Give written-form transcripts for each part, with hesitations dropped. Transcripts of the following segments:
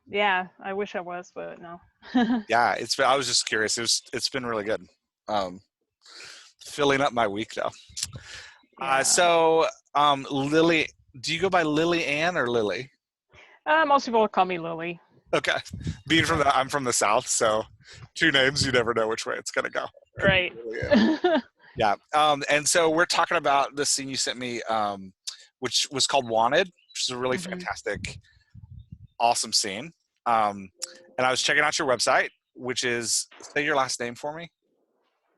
Yeah, I wish I was, but no. Yeah, I was just curious. It's been really good. Um, Filling up my week though. Yeah. Lily, do you go by Lilly Ann or Lily? Most people call me Lily. Okay. I'm from the South, so two names, you never know which way it's gonna go. Could be Right. Lily Ann. Yeah. And so we're talking about the scene you sent me, which was called Wanted, which is a really hmm fantastic, awesome scene. And I was checking out your website, which is, say your last name for me.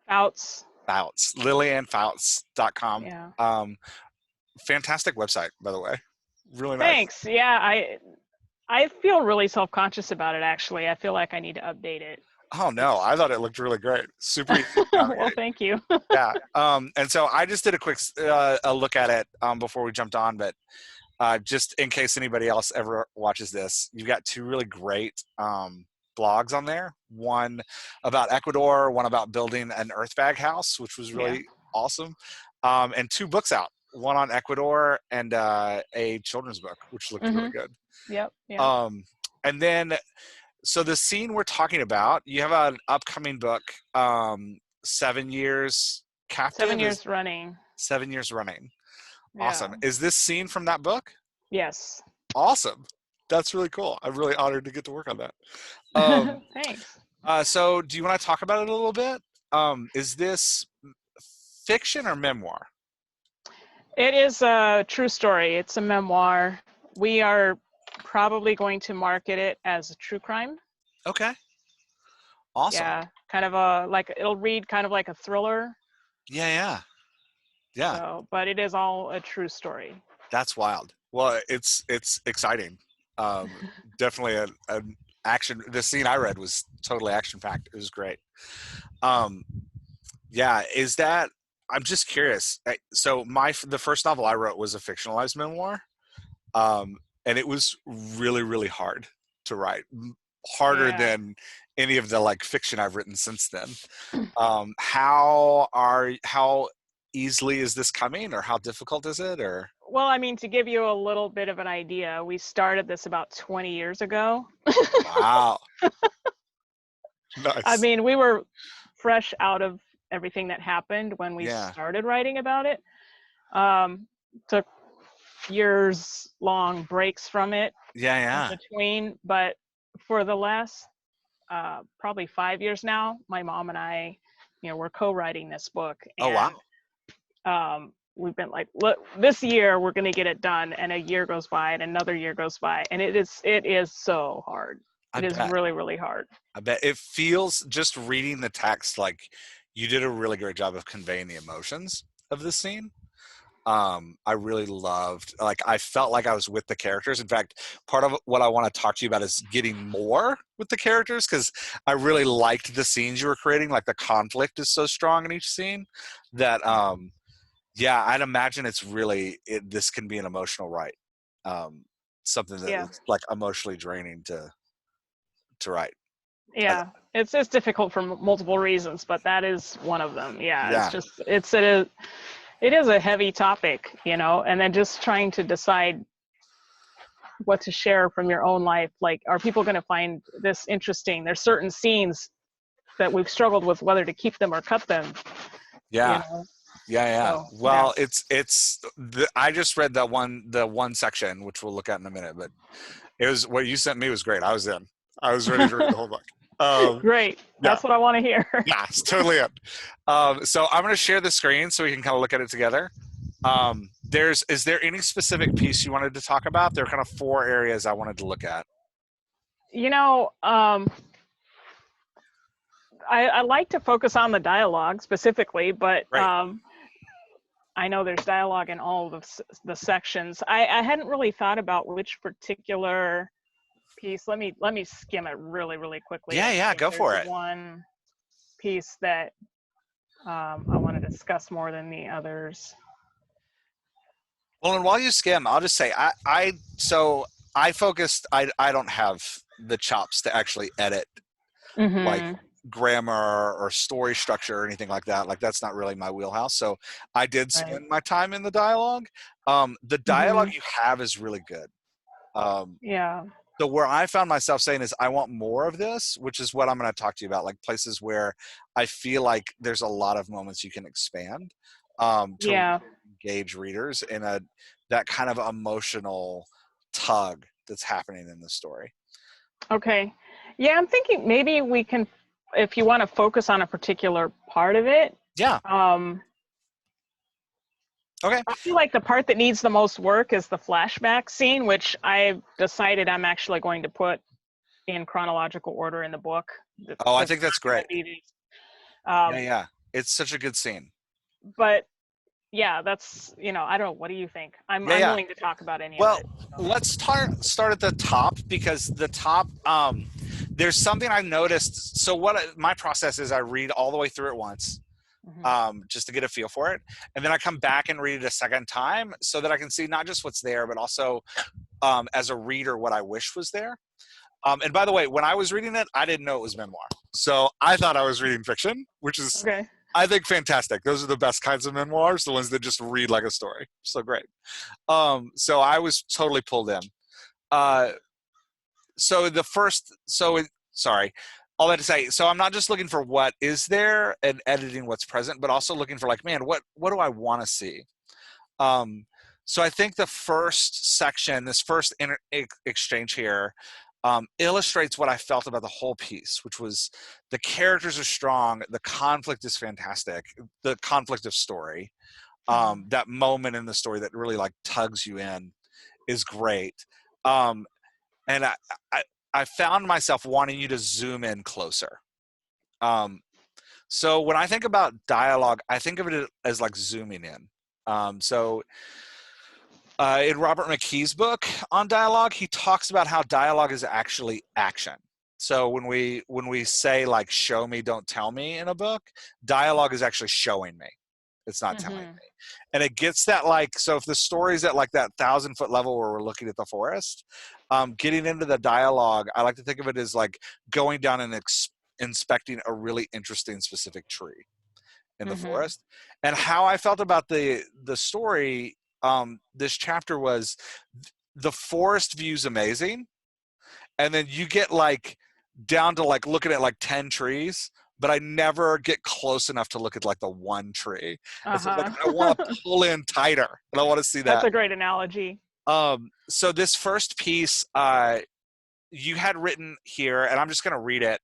Fouts. Fouts, LillyAnnFouts.com. Yeah. Fantastic website, by the way. Really nice. Thanks. Yeah, I feel really self-conscious about it, actually. I feel like I need to update it. Oh no, It's I thought it looked really great. Super easy to well, navigate. thank you. Yeah. And so I just did a quick a look at it before we jumped on, but just in case anybody else ever watches this, you've got two really great blogs on there. One about Ecuador, one about building an earth bag house, which was Yeah. really awesome. And two books out, one on Ecuador and a children's book, which looked really hmm good. Yep. Yep. Um, and then, so the scene we're talking about, you have an upcoming book, 7 years Seven captive is years running. 7 years running. Yeah. Awesome. Is this scene from that book? Yes. Awesome. That's really cool. I'm really honored to get to work on that. Um, Thanks. so do you want to talk about it a little bit? Is this fiction or memoir? It is a true story. It's a memoir. We are probably going to market it as a true crime. Okay. Awesome. Yeah, kind of a like it'll read kind of like a thriller. Yeah, yeah. Yeah. So, but it is all a true story. That's wild. Well, it's exciting. Um, Definitely an action. The scene I read was totally action packed. It was great. Um, yeah, is that? I'm just curious. So the first novel I wrote was a fictionalized memoir, and it was really hard to write, harder Yeah. than any of the like fiction I've written since then. How easily is this coming, or how difficult is it, or? Well, I mean, to give you a little bit of an idea, we started this about 20 years ago. Wow. I Nice. mean, we were fresh out of everything that happened when we Yeah. started writing about it. Took years long breaks from it Yeah, in yeah. between, but for the last probably 5 years now, my mom and I, we're co-writing this book, Oh, wow. and we've been like, look, this year we're going to get it done, and a year goes by and another year goes by, and it is so hard. I It is bet. really hard. I bet it feels, just reading the text, like you did a really great job of conveying the emotions of the scene. I really loved, like, I felt like I was with the characters. In fact, part of what I want to talk to you about is getting more with the characters, because I really liked the scenes you were creating. Like, the conflict is so strong in each scene that, yeah, I'd imagine this can be an emotional write. Something that Yeah. is like emotionally draining to write. Yeah, it's difficult for multiple reasons, but that is one of them. Yeah, Yeah. it is a heavy topic, and then just trying to decide what to share from your own life. Like, are people going to find this interesting? There's certain scenes that we've struggled with whether to keep them or cut them. Yeah. Yeah. So Well, I just read the one section, which we'll look at in a minute, but it was, what you sent me was great. I was in. I was ready to read the whole book. Great. Yeah. That's what I want to hear. Yeah, it's totally it. So I'm going to share the screen so we can kind of look at it together. Is there any specific piece you wanted to talk about? There are kind of 4 areas I wanted to look at. I like to focus on the dialogue specifically, but Right. I know there's dialogue in all of the sections. I hadn't really thought about which particular piece. Let me skim it really quickly. Yeah, And yeah, see if go for there's it. one piece that I want to discuss more than the others. Well, and while you skim, I'll just say I focused. I don't have the chops to actually edit like Mm-hmm. grammar or story structure or anything like that. Like, that's not really my wheelhouse. So I did Right. spend my time in the dialogue. The dialogue Mm-hmm. you have is really good. Yeah. So where I found myself saying is I want more of this, which is what I'm going to talk to you about, like places where I feel like there's a lot of moments you can expand to really Yeah. engage readers in that kind of emotional tug that's happening in the story. Okay. Yeah, I'm thinking maybe we can, if you want to focus on a particular part of it. Yeah. Um, Okay. I feel like the part that needs the most work is the flashback scene, which I've decided I'm actually going to put in chronological order in the book. Oh, I That's think that's not going great. to be these. Yeah, Um, yeah. It's such a good scene. but yeah, that's, I don't know. What do you think? I'm Yeah, I'm yeah. willing to talk about any of Well, it. let's start at the top, because the top, there's something I've noticed. So my process is I read all the way through it once, Hmm. just to get a feel for it, and then I come back and read it a second time so that I can see not just what's there, but also as a reader what I wish was there. And by the way, when I was reading it, I didn't know it was memoir, so I thought I was reading fiction, which is, Okay. I think, fantastic. Those are the best kinds of memoirs, the ones that just read like a story. So great. So I was totally pulled in. Uh, so the first, so it, sorry, all that to say, so I'm not just looking for what is there and editing what's present, but also looking for, like, man, what do I want to see? Um, so I think the first section, this first exchange here, illustrates what I felt about the whole piece, which was the characters are strong, the conflict is fantastic, the conflict of story, Hmm. that moment in the story that really like tugs you in is great. Um, and I, I found myself wanting you to zoom in closer. Um, so when I think about dialogue, I think of it as like zooming in. So in Robert McKee's book on dialogue, he talks about how dialogue is actually action. So when we say like show me, don't tell me in a book, dialogue is actually showing me. It's not telling Hmm. me. And it gets that, like, so if the story's at like that 1,000-foot level where we're looking at the forest, getting into the dialogue, I like to think of it as like going down and inspecting a really interesting specific tree in the Hmm. forest. And how I felt about the story, this chapter was, the forest view's amazing, and then you get like down to like looking at like 10 trees, but I never get close enough to look at like the one tree. And so it's like Uh-huh. I want to pull in tighter, and I want to see That's that. a great analogy. So this first piece, you had written here, and I'm just going to read it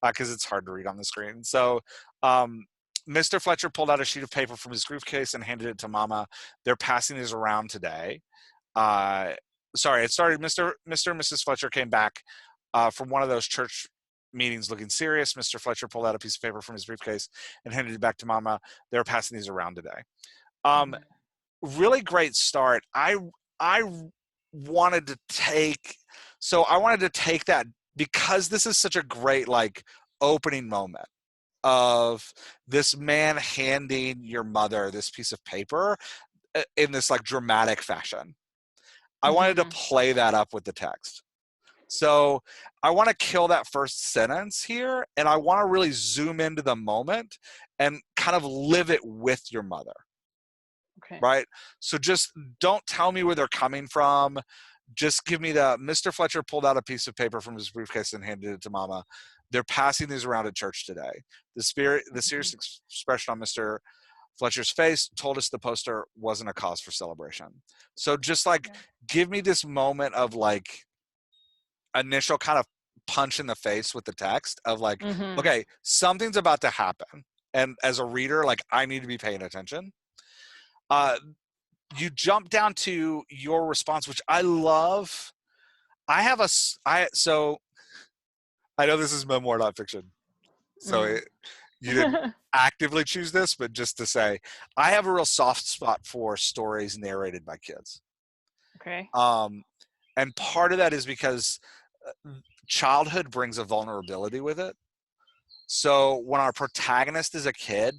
because it's hard to read on the screen. So um, Mr. Fletcher pulled out a sheet of paper from his briefcase and handed it to Mama. They're passing these around today. Uh, Sorry, it started. Mr. and Mrs. Fletcher came back from one of those church meetings looking serious. Mr. Fletcher pulled out a piece of paper from his briefcase and handed it back to Mama. They're passing these around today. Um, Hmm. Really great start. I wanted to take, so I wanted to take that, because this is such a great like opening moment of this man handing your mother this piece of paper in this like dramatic fashion. I wanted to Hmm. play that up with the text. So I want to kill that first sentence here, and I want to really zoom into the moment and kind of live it with your mother, Okay. right? So just don't tell me where they're coming from. Just give me the, Mr. Fletcher pulled out a piece of paper from his briefcase and handed it to Mama. They're passing these around at church today. The Hmm. serious expression on Mr. Fletcher's face told us the poster wasn't a cause for celebration. So just like Yeah. give me this moment of like initial kind of punch in the face with the text of like, Hmm. okay, something's about to happen. And as a reader, like I need to be paying attention. Uh, you jump down to your response, which I love. So I know this is memoir, not fiction. So Mm. you didn't actively choose this, but just to say, I have a real soft spot for stories narrated by kids. Okay. Um, and part of that is because childhood brings a vulnerability with it. So when our protagonist is a kid,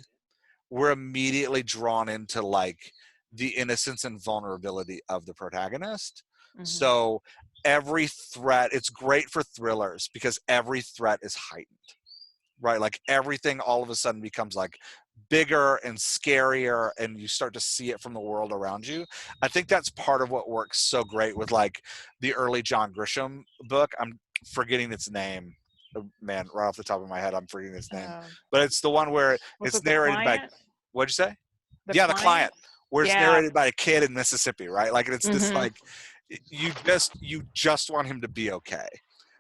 we're immediately drawn into like the innocence and vulnerability of the protagonist. Hmm. So every threat, it's great for thrillers because every threat is heightened, right? Like everything all of a sudden becomes like bigger and scarier, and you start to see it from the world around you. I think that's part of what works so great with like the early John Grisham book. I'm forgetting its name. Man, right off the top of my head, I'm forgetting its name. Um, But it's the one where was it's it The narrated by, Client? what'd you say? The Yeah, The Client? Client, where it's Yeah. narrated by a kid in Mississippi, right? Like, and it's this Mhm. like you just want him to be okay.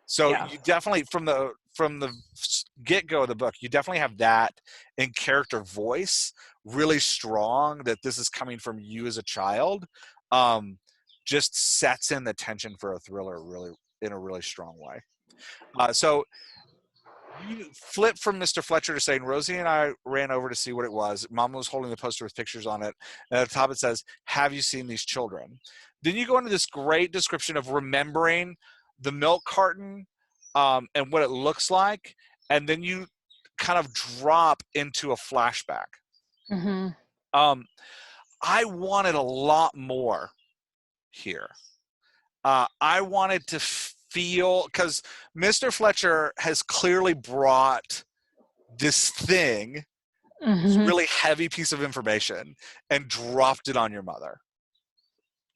So Yeah. you definitely from the get go of the book, you definitely have that in character voice really strong, that this is coming from you as a child. Um, just sets in the tension for a thriller really in a really strong way. So you flip from Mr. Fletcher to saying, Rosie and I ran over to see what it was. Mom was holding the poster with pictures on it. And at the top it says, have you seen these children? Then you go into this great description of remembering the milk carton, and what it looks like. And then you kind of drop into a flashback. Mhm. Um, I wanted a lot more here. I wanted to feel, because Mr. Fletcher has clearly brought this thing, this Mhm. really heavy piece of information, and dropped it on your mother,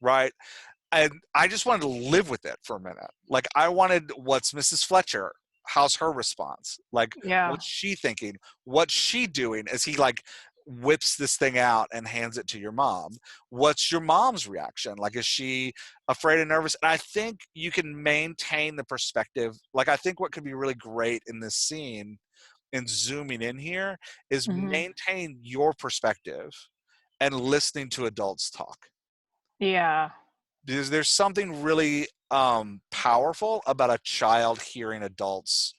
right? And I just wanted to live with it for a minute. Like, I wanted, what's Mrs. Fletcher? How's her response? Like, Yeah. what's she thinking? What's she doing as he like whips this thing out and hands it to your mom? What's your mom's reaction? Like, is she afraid and nervous? And I think you can maintain the perspective. Like, I think what could be really great in this scene and zooming in here is Mhm. maintain your perspective and listening to adults talk, Yeah. because there's something really powerful about a child hearing adults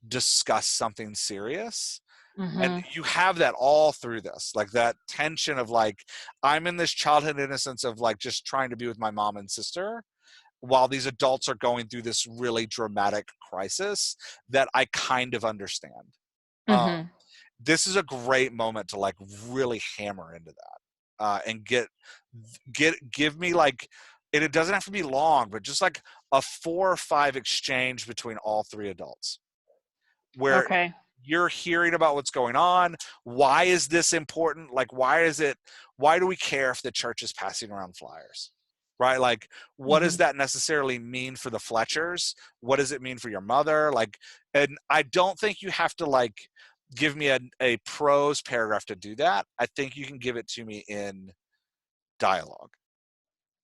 discuss something serious. And Mhm. you have that all through this, like that tension of like, I'm in this childhood innocence of like just trying to be with my mom and sister, while these adults are going through this really dramatic crisis that I kind of understand. um, Mhm. this is a great moment to like really hammer into that, and give me like, and it doesn't have to be long, but just like a 4 or 5 exchange between all three adults, where Okay. you're hearing about what's going on. Why is this important? Like, why do we care if the church is passing around flyers, right? Like, what does Mhm. that necessarily mean for the Fletchers? What does it mean for your mother? Like, and I don't think you have to like give me a prose paragraph to do that. I think you can give it to me in dialogue,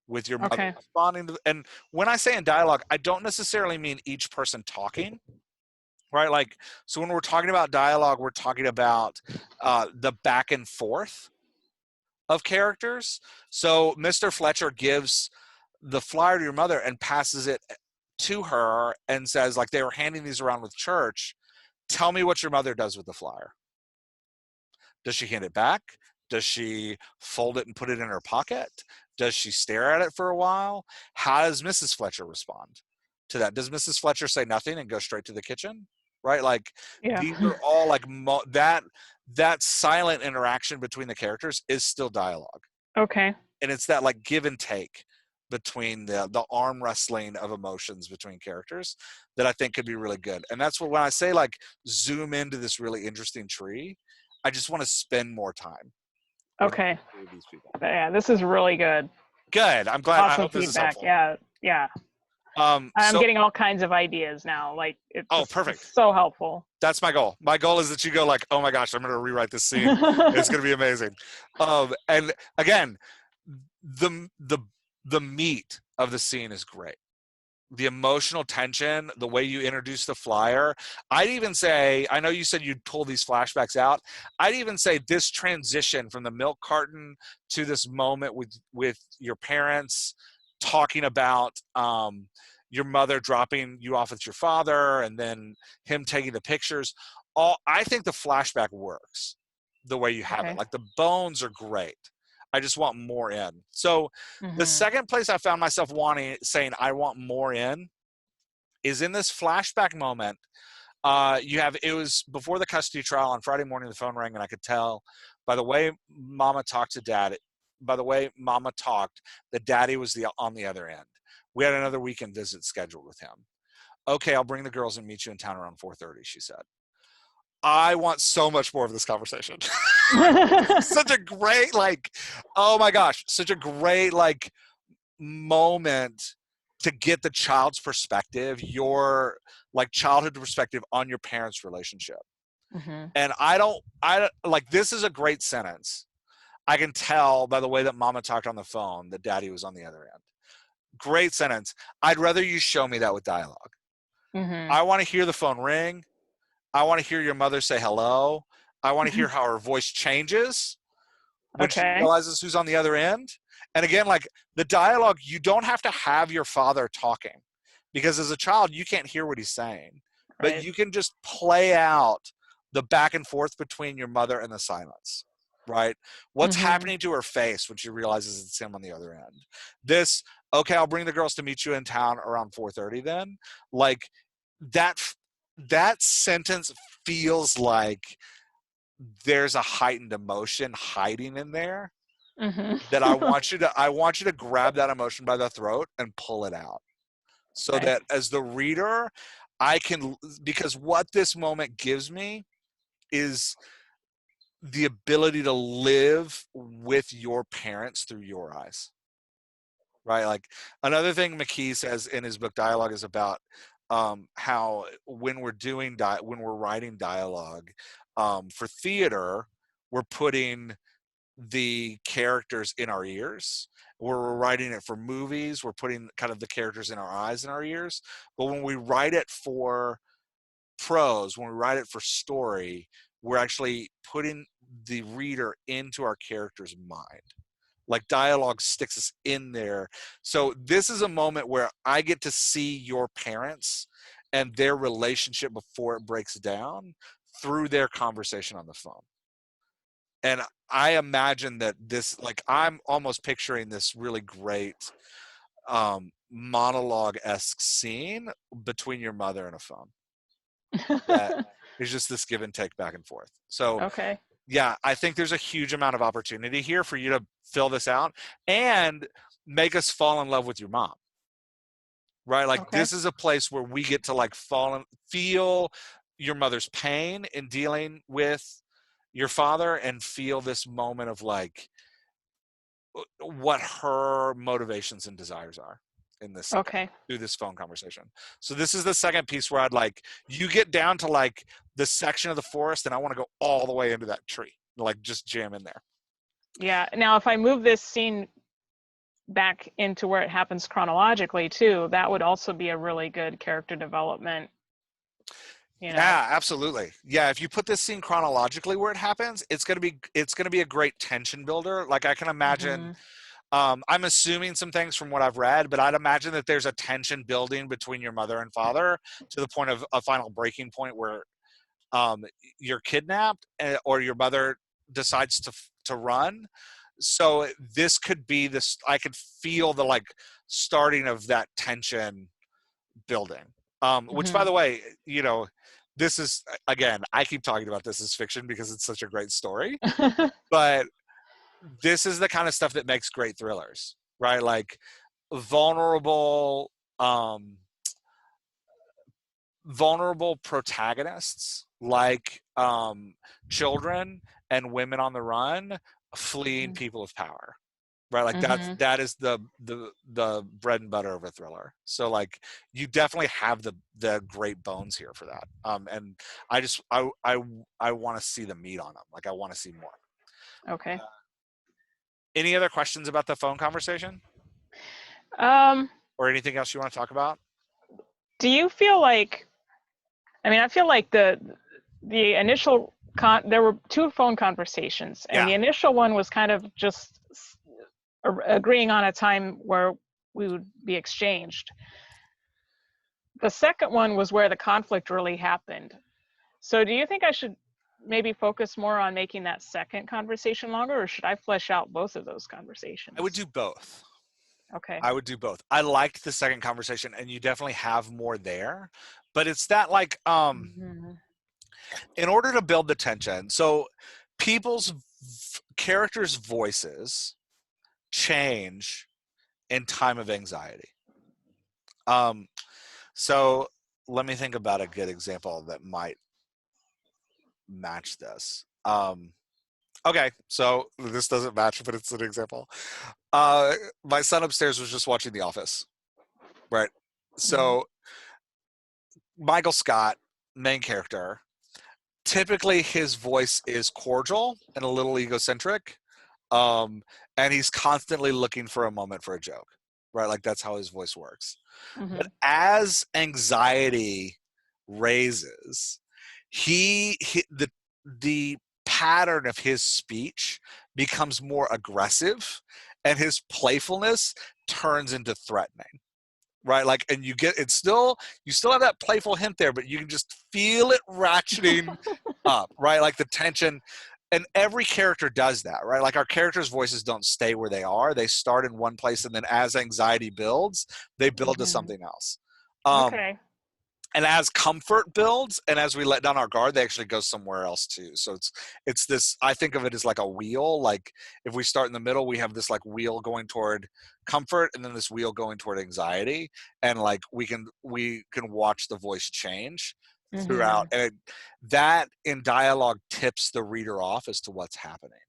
with your mother Okay. responding to, and when I say in dialogue, I don't necessarily mean each person talking, right? Like, so when we're talking about dialogue, we're talking about the back and forth of characters. So Mr. Fletcher gives the flyer to your mother and passes it to her and says, like, they were handing these around with church. Tell me what your mother does with the flyer. Does she hand it back? Does she fold it and put it in her pocket? Does she stare at it for a while? How does Mrs. Fletcher respond to that? Does Mrs. Fletcher say nothing and go straight to the kitchen? Right? Like, Yeah. these are all like that silent interaction between the characters is still dialogue. Okay. And it's that like give and take between the arm wrestling of emotions between characters that I think could be really good. And that's what, when I say like zoom into this really interesting tree, I just want to spend more time with Okay. these people. Yeah, this is really good. Good. I'm glad. I Awesome hope this is feedback. helpful. Yeah. Yeah. I'm So, getting all kinds of ideas now. Like, it oh, just is perfect. so helpful. That's my goal. My goal is that you go like, oh my gosh, I'm going to rewrite this scene. It's going to be amazing. And again, the the meat of the scene is great. The emotional tension, the way you introduce the flyer. I'd even say, I know you said you'd pull these flashbacks out. I'd even say this transition from the milk carton to this moment with your parents talking about your mother dropping you off with your father and then him taking the pictures. I think the flashback works the way you have it. Okay. Like, the bones are great. I just want more in. So the Mhm. second place I found myself saying I want more in is in this flashback moment. It was before the custody trial on Friday morning. The phone rang, and I could tell by the way Mama talked to Dad. By the way Mama talked, that Daddy was on the other end. We had another weekend visit scheduled with him. Okay, I'll bring the girls and meet you in town around 4:30. She said. I want so much more of this conversation. Such a great, like, oh my gosh, such a great, like, moment to get the child's perspective, your like childhood perspective on your parents' relationship. Mm-hmm. And I like, this is a great sentence. I can tell by the way that mama talked on the phone that daddy was on the other end. Great sentence. I'd rather you show me that with dialogue. Mm-hmm. I want to hear the phone ring. I want to hear your mother say hello. I want to hear how her voice changes when she Okay. realizes who's on the other end. And again, like, the dialogue, you don't have to have your father talking, because as a child, you can't hear what he's saying, but Right. you can just play out the back and forth between your mother and the silence, right? What's Mm-hmm. happening to her face when she realizes it's him on the other end? This, okay, I'll bring the girls to meet you in town around 4:30 then. Like, that, that sentence feels like there's a heightened emotion hiding in there that Mm-hmm. I want you to grab that emotion by the throat and pull it out, so Okay. that as the reader, I can, because what this moment gives me is the ability to live with your parents through your eyes, right? Like, another thing McKee says in his book Dialogue is about how when we're doing when we're writing dialogue for theater, we're putting the characters in our ears. We're writing it for movies, we're putting kind of the characters in our eyes and our ears. But when we write it for prose, when we write it for story, we're actually putting the reader into our character's mind. Like, dialogue sticks us in there. So this is a moment where I get to see your parents and their relationship before it breaks down through their conversation on the phone. And I imagine that this, like, I'm almost picturing this really great monologue-esque scene between your mother and a phone that is just this give and take back and forth. So Okay. yeah, I think there's a huge amount of opportunity here for you to fill this out and make us fall in love with your mom, right? Like, Okay. this is a place where we get to, like, feel your mother's pain in dealing with your father, and feel this moment of, like, what her motivations and desires are in this scene Okay. through this phone conversation. So this is the second piece where I'd like you get down to, like, the section of the forest, and I want to go all the way into that tree, like, just jam in there. Yeah. Now, if I move this scene back into where it happens chronologically too, that would also be a really good character development, you know. Yeah, absolutely. Yeah, if you put this scene chronologically where it happens, it's gonna be a great tension builder. Like, I can imagine, Mm-hmm. I'm assuming some things from what I've read, but I'd imagine that there's a tension building between your mother and father to the point of a final breaking point where you're kidnapped, or your mother decides to run. So this could be this. I could feel the, like, starting of that tension building. Which, by Mm-hmm. the way, this is, again, I keep talking about this as fiction because it's such a great story, but this is the kind of stuff that makes great thrillers, right? Like, vulnerable, um, vulnerable protagonists, like children and women on the run fleeing people of power, right? Like, Mm-hmm. that is the bread and butter of a thriller. So, like, you definitely have the great bones here for that. And I just I want to see the meat on them. Like, I want to see more. Okay. Any other questions about the phone conversation Um, or anything else you want to talk about? do you feel like, I mean, I feel like the initial there were two phone conversations, and Yeah. the initial one was kind of just agreeing on a time where we would be exchanged. The second one was where the conflict really happened. So do you think I should maybe focus more on making that second conversation longer, or should I flesh out both of those I would conversations? do both. Okay. I would do both. I liked the second conversation, and you definitely have more there, but it's that, like, Mm-hmm. in order to build the tension, so people's characters' voices change in time of anxiety. Um, so let me think about a good example that might match this. Okay, so this doesn't match, but it's an example. My son upstairs was just watching The Office, right? So Michael Scott, main character, typically his voice is cordial and a little egocentric, um, and he's constantly looking for a moment for a joke, right? Like that's how his voice works. But as anxiety raises, the pattern of his speech becomes more aggressive, and his playfulness turns into threatening. Right, like, and you still have that playful hint there, but you can just feel it ratcheting up, right? Like the tension, and every character does that, right? Like our characters' voices don't stay where they are; they start in one place, and then as anxiety builds, they build to something else. Okay. And as comfort builds, and as we let down our guard, they actually go somewhere else too. So it's this. I think of it as like a wheel. Like if we start in the middle, we have this like wheel going toward comfort, and then this wheel going toward anxiety, and like we can watch the voice change throughout, and that in dialogue tips the reader off as to what's happening.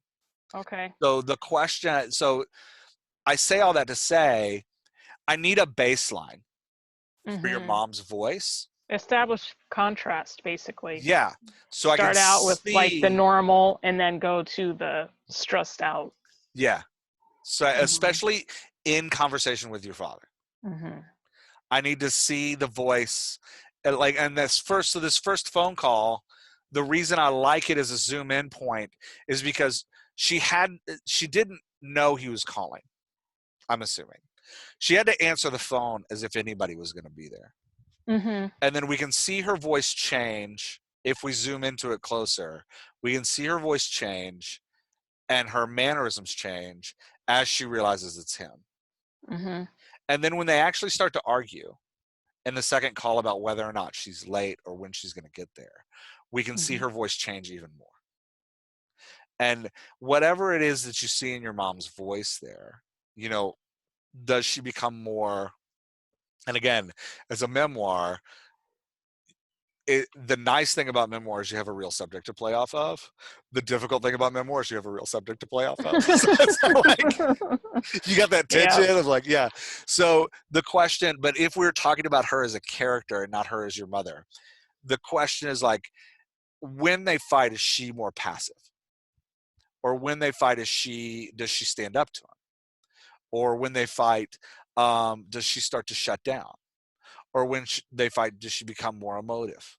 Okay. So the question. So I say all that to say, I need a baseline for your mom's voice. Establish contrast, basically. Yeah. So I can Start out with like the see. normal and then go to the stressed out. Yeah. So especially in conversation with your father, I need to see the voice. And this first phone call, the reason I like it as a zoom in point is because she didn't know he was calling. I'm assuming she had to answer the phone as if anybody was going to be there. And then we can see her voice change. If we zoom into it closer, we can see her voice change and her mannerisms change as she realizes it's him. And then when they actually start to argue in the second call about whether or not she's late or when she's going to get there, we can see her voice change even more. And whatever it is that you see in your mom's voice there, does she become more, and again, as a memoir, the nice thing about memoirs, you have a real subject to play off of. The difficult thing about memoirs, you have a real subject to play off of. So like, you got that tension of like, yeah. So the question, but if we're talking about her as a character and not her as your mother, the question is like, when they fight, is she more passive? Or when they fight, does she stand up to him? Or when they fight, does she start to shut down? Or when they fight, does she become more emotive?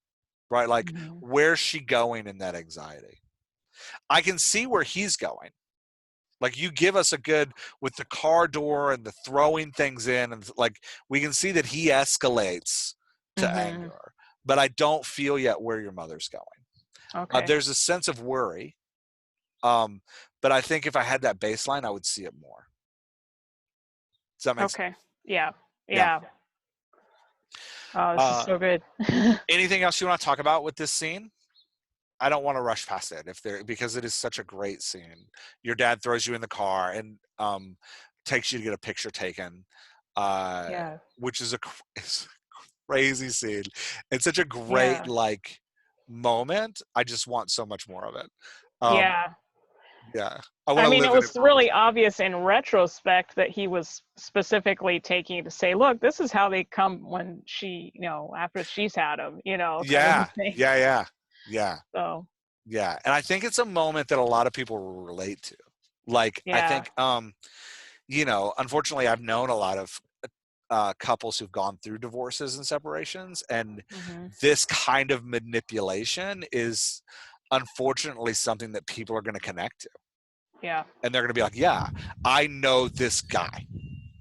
Right? Like, where's she going in that anxiety? I can see where he's going. Like, you give us a good, with the car door and the throwing things in, and like, we can see that he escalates to anger. But I don't feel yet where your mother's going. Okay. There's a sense of worry. But I think if I had that baseline, I would see it more. Does that make sense? Okay. Yeah. Oh, this is so good. Anything else you want to talk about with this scene? I don't want to rush past it because it is such a great scene. Your dad throws you in the car and takes you to get a picture taken, which is it's a crazy scene. It's such a great like moment. I just want so much more of it. Yeah. I mean, it was really obvious in retrospect that he was specifically taking to say, look, this is how they come when she, after she's had him, Yeah. Yeah. So. Yeah. And I think it's a moment that a lot of people will relate to. Like, I think, unfortunately, I've known a lot of couples who've gone through divorces and separations, and this kind of manipulation is unfortunately something that people are going to connect to. Yeah. And they're going to be like, yeah, I know this guy.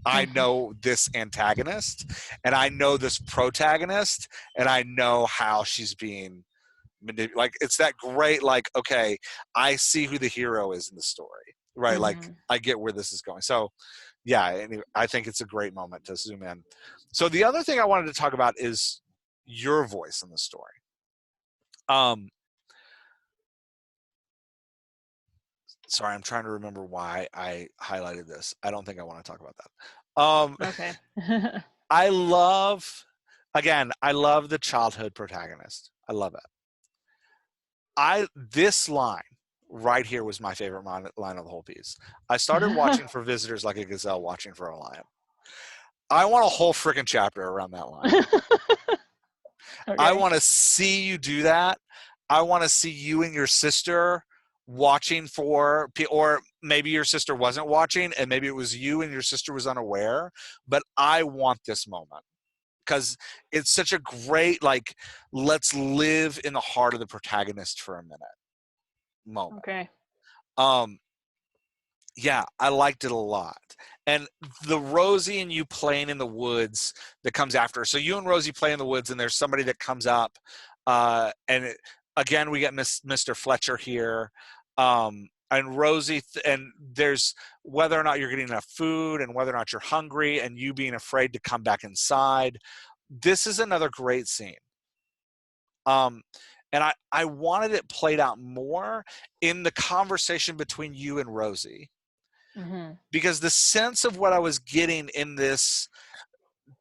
I know this antagonist, and I know this protagonist, and I know how she's being manipulated. Like, it's that great, like, okay, I see who the hero is in the story, right? Like, I get where this is going. So, yeah, anyway, I think it's a great moment to zoom in. So the other thing I wanted to talk about is your voice in the story. Sorry, I'm trying to remember why I highlighted this. I don't think I want to talk about that. Okay. I love the childhood protagonist. I love it. This line right here was my favorite line of the whole piece. I started watching for visitors like a gazelle watching for a lion. I want a whole freaking chapter around that line. I Okay. want to see you do that. I want to see you and your sister watching for, or maybe your sister wasn't watching and maybe it was you and your sister was unaware, but I want this moment because it's such a great, like, let's live in the heart of the protagonist for a minute moment. Okay. Yeah, I liked it a lot. And the Rosie and you playing in the woods that comes after. So you and Rosie play in the woods, and there's somebody that comes up. Again, we get Mr. Fletcher here. And Rosie, and there's whether or not you're getting enough food and whether or not you're hungry and you being afraid to come back inside. This is another great scene. And I wanted it played out more in the conversation between you and Rosie. Mm-hmm. Because the sense of what I was getting in this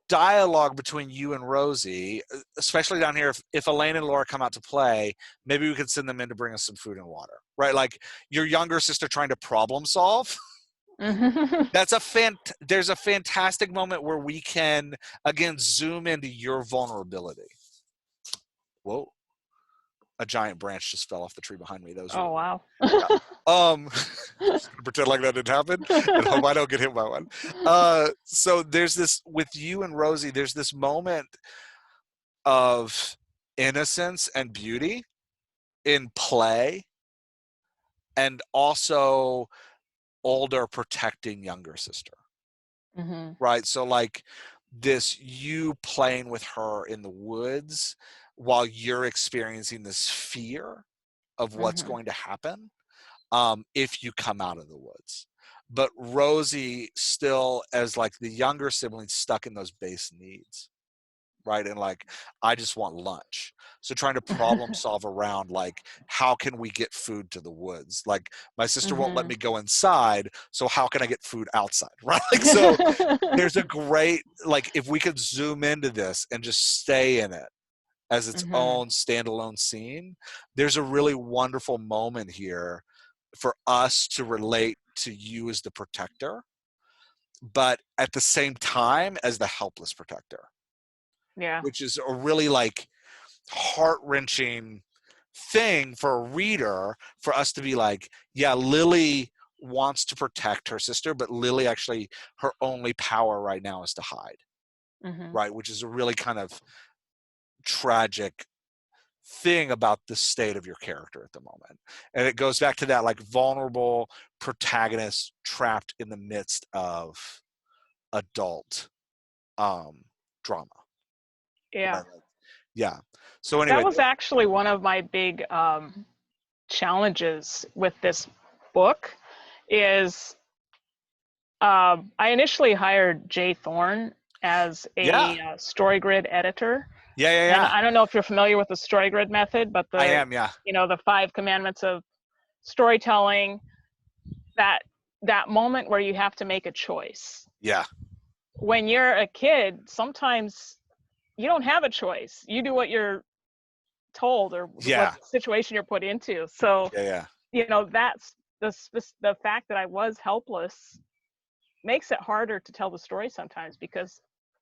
dialogue between you and Rosie, especially down here, if Elaine and Laura come out to play, maybe we could send them in to bring us some food and water, right? Like your younger sister trying to problem solve. Mm-hmm. There's a fantastic moment where we can, again, zoom into your vulnerability. Whoa. A giant branch just fell off the tree behind me. That was Oh, wow. just gonna pretend like that didn't happen and hope I don't get hit by one. So there's this with you and Rosie, there's this moment of innocence and beauty in play and also older protecting younger sister. Mm-hmm. Right? So like this you playing with her in the woods while you're experiencing this fear of what's Mm-hmm. going to happen if you come out of the woods. But Rosie still as like the younger sibling stuck in those base needs, right? And like, I just want lunch. So trying to problem solve around like, how can we get food to the woods? Like my sister won't let Mm-hmm. me go inside. So how can I get food outside? Right? Like, so there's a great, like, if we could zoom into this and just stay in it as its Mm-hmm. own standalone scene, there's a really wonderful moment here for us to relate to you as the protector, but at the same time as the helpless protector, Yeah. which is a really like heart-wrenching thing for a reader for us to be like, yeah, Lily wants to protect her sister, but Lily actually, her only power right now is to hide, Mm-hmm. right? Which is a really kind of tragic thing about the state of your character at the moment. And it goes back to that like vulnerable protagonist trapped in the midst of adult drama. Yeah. Right? Like, yeah. So That anyway, was actually one of my big challenges with this book is I initially hired Jay Thorne as yeah, a story grid editor. And yeah. I don't know if you're familiar with the story grid method, but I am, yeah, the 5 commandments of storytelling, that moment where you have to make a choice. yeah, When you're a kid, sometimes you don't have a choice. You do what you're told or what yeah, situation you're put into. So, yeah. that's the fact that I was helpless makes it harder to tell the story sometimes because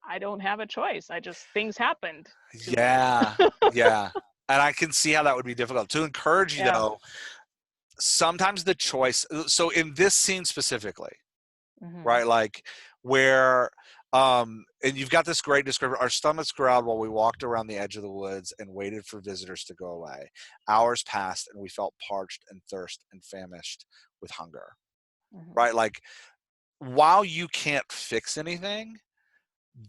I don't have a choice. Things happened to me. Yeah, yeah. And I can see how that would be difficult. To encourage you Yeah. though, sometimes the choice, so in this scene specifically, Mm-hmm. right? Like where and you've got this great description. Our stomachs growled while we walked around the edge of the woods and waited for visitors to go away. Hours passed and we felt parched and thirst and famished with hunger. Mm-hmm. Right? Like while you can't fix anything,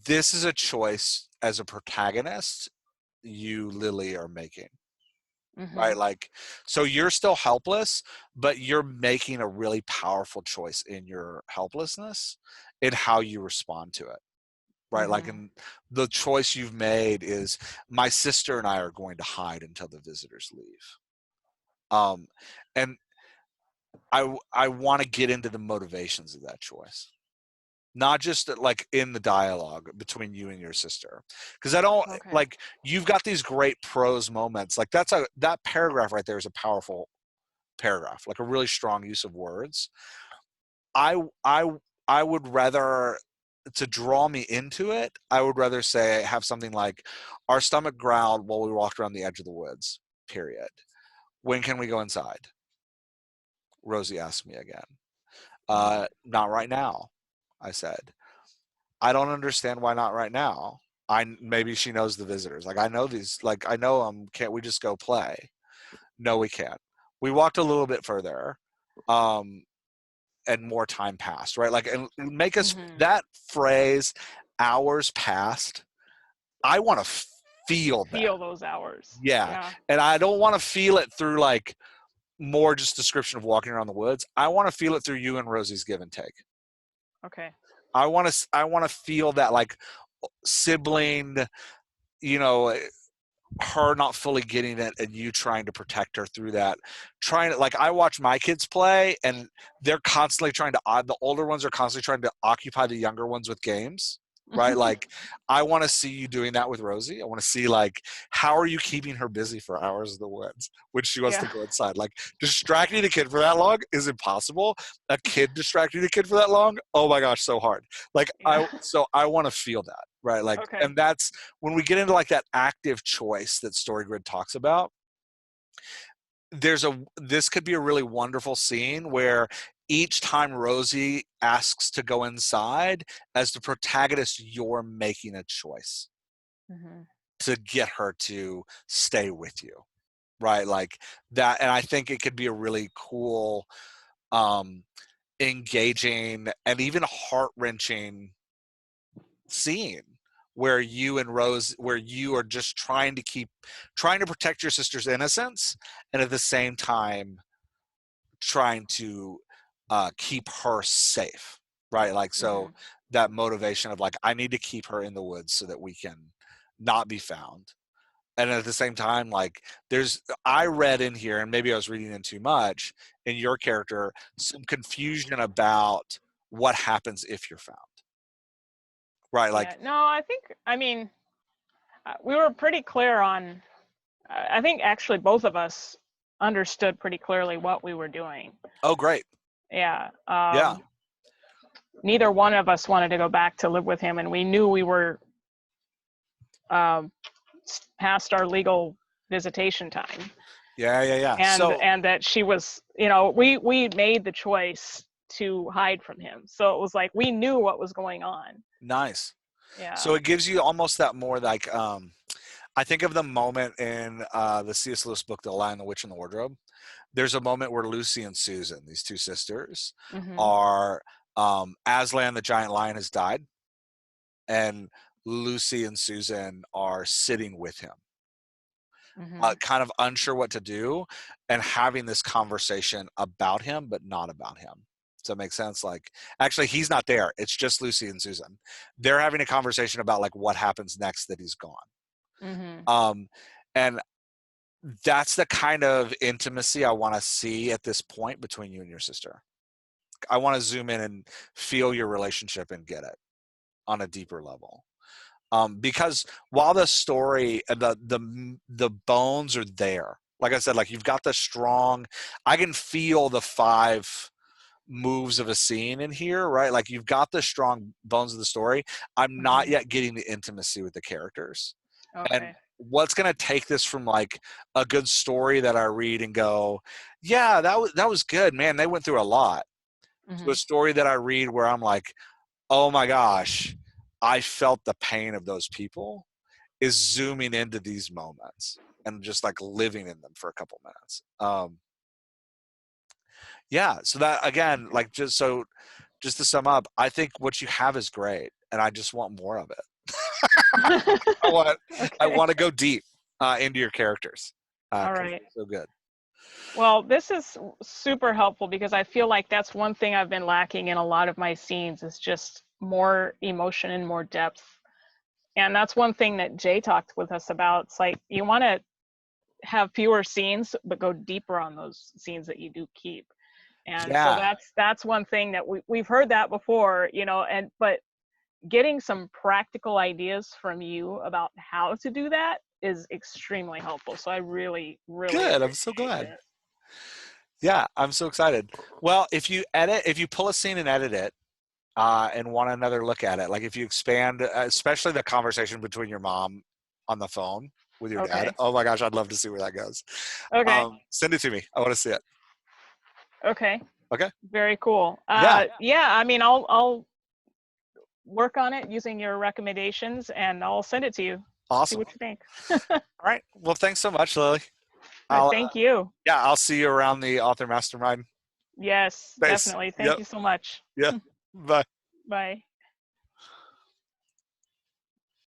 this is a choice as a protagonist you, Lily, are making. Mm-hmm. Right? Like, so you're still helpless, but you're making a really powerful choice in your helplessness in how you respond to it. Right? Like, Mm-hmm. and the choice you've made is my sister and I are going to hide until the visitors leave. Um, and I want to get into the motivations of that choice. not just like in the dialogue between you and your sister. Because I don't Okay. like, you've got these great prose moments. Like that paragraph right there is a powerful paragraph, like a really strong use of words. I I I would rather, to draw me into it, I would rather say have something like, our stomach growled while we walked around the edge of the woods. Period. When can we go inside? Rosie asked me again. Mm. Not right now, I said. I don't understand why not right now. Maybe she knows the visitors. Like, I know these. Like, I know them. Can't we just go play? No, we can't. We walked a little bit further, and more time passed. Right? Like, and make us Mm-hmm. that phrase. Hours passed. I want to feel that. Feel those hours. Yeah, Yeah. and I don't want to feel it through like more just description of walking around the woods. I want to feel it through you and Rosie's give and take. Okay. I want to feel that like sibling, you know, her not fully getting it and you trying to protect her through that. Trying to, like, I watch my kids play and they're constantly trying to, the older ones are constantly trying to occupy the younger ones with games. Right? Like, I want to see you doing that with Rosie. I want to see, like, how are you keeping her busy for hours in the woods when she wants to Yeah. go inside? Like, distracting a kid for that long is impossible. A kid distracting a kid for that long, oh my gosh, so hard. Like, Yeah. I want to feel that, right? Like, Okay. and that's when we get into like that active choice that StoryGrid talks about. This could be a really wonderful scene where each time Rosie asks to go inside, as the protagonist, you're making a choice Mm-hmm. to get her to stay with you, right? Like that. And I think it could be a really cool, um engaging and even heart-wrenching scene where you and Rose, where you are just trying to protect your sister's innocence, and at the same time trying to keep her safe, right? Like, so Mm-hmm. that motivation of like, I need to keep her in the woods so that we can not be found. And at the same time, like, I read in here, and maybe I was reading in too much, in your character, some confusion about what happens if you're found, right? Yeah. Like, No, I mean, we were pretty clear on, I think actually both of us understood pretty clearly what we were doing. oh, great. Yeah. Yeah. Neither one of us wanted to go back to live with him, and we knew we were um, past our legal visitation time, Yeah, yeah, yeah. and So that she was, we made the choice to hide from him, so it was like we knew what was going on. nice. Yeah. So it gives you almost that more like, I think of the moment in the C.S. Lewis book, The Lion, the Witch, and the Wardrobe. There's a moment where Lucy and Susan, these two sisters, Mm-hmm. are Aslan the giant lion has died, and Lucy and Susan are sitting with him, Mm-hmm. kind of unsure what to do, and having this conversation about him, but not about him. Does that make sense? Like, actually, he's not there. It's just Lucy and Susan. They're having a conversation about like what happens next that he's gone. Mm-hmm. Um, and that's the kind of intimacy I want to see at this point between you and your sister. I want to zoom in and feel your relationship and get it on a deeper level. Because while the story, the bones are there, like I said, like, you've got the strong, I can feel the 5 moves of a scene in here, right? Like, you've got the strong bones of the story. I'm not Mm-hmm. yet getting the intimacy with the characters. And Okay. what's going to take this from like a good story that I read and go, yeah, that was good, man, they went through a lot, to Mm-hmm. a story that I read where I'm like, oh my gosh, I felt the pain of those people, is zooming into these moments and just like living in them for a couple minutes. Yeah. So that, again, Okay. like, just to sum up, I think what you have is great, and I just want more of it. I want I Okay. want to go deep into your characters, All because right. they're so good. Well, this is super helpful because I feel like that's one thing I've been lacking in a lot of my scenes is just more emotion and more depth. And that's one thing that Jay talked with us about. It's like you want to have fewer scenes, but go deeper on those scenes that you do keep. And so Yeah. that's one thing that we've heard that before, but getting some practical ideas from you about how to do that is extremely helpful. So I really, really Good. I'm so appreciate glad. this. Yeah, I'm so excited. Well, if you pull a scene and edit it, and want another look at it, like if you expand, especially the conversation between your mom on the phone with your dad. Okay. Oh my gosh, I'd love to see where that goes. Okay. Send it to me. I want to see it. Okay. Okay. Very cool. Yeah. Yeah, I mean, I'll work on it using your recommendations and I'll send it to you. See Awesome. what you think. All right. Well, thanks so much, Lily. I'll Thank you. yeah, I'll see you around the author mastermind Yes, space. definitely. Thank Yep. you so much. Yeah. Bye. Bye.